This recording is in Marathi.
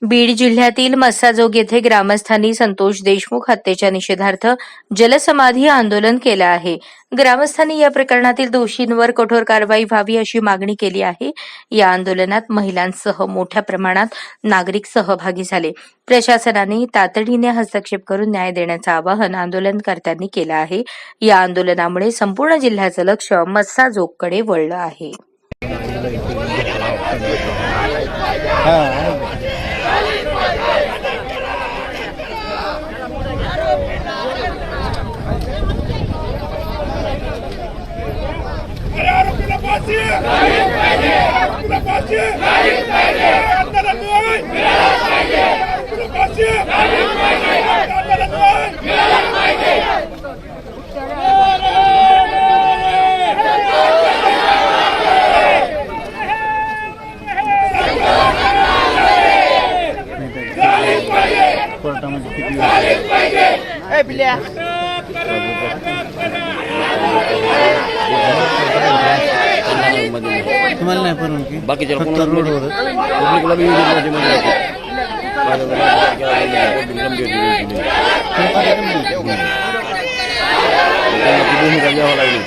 बीड जिल्ह्यातील मस्साजोग येथे ग्रामस्थांनी संतोष देशमुख हत्येच्या निषेधार्थ जलसमाधी आंदोलन केलं आहे. ग्रामस्थांनी या प्रकरणातील दोषींवर कठोर कारवाई व्हावी अशी मागणी केली आहे. या आंदोलनात महिलांसह मोठ्या प्रमाणात नागरिक सहभागी झाले. प्रशासनाने तातडीने हस्तक्षेप करून न्याय देण्याचं आवाहन आंदोलनकर्त्यांनी केलं आहे. या आंदोलनामुळे संपूर्ण जिल्ह्याचं लक्ष मस्साजोगकडे वळलं आहे. तुम्हाला नाही परवानगी बाकीच्या फक्त रोडवर पब्लिकला बी भूमिका घ्यावं लागली.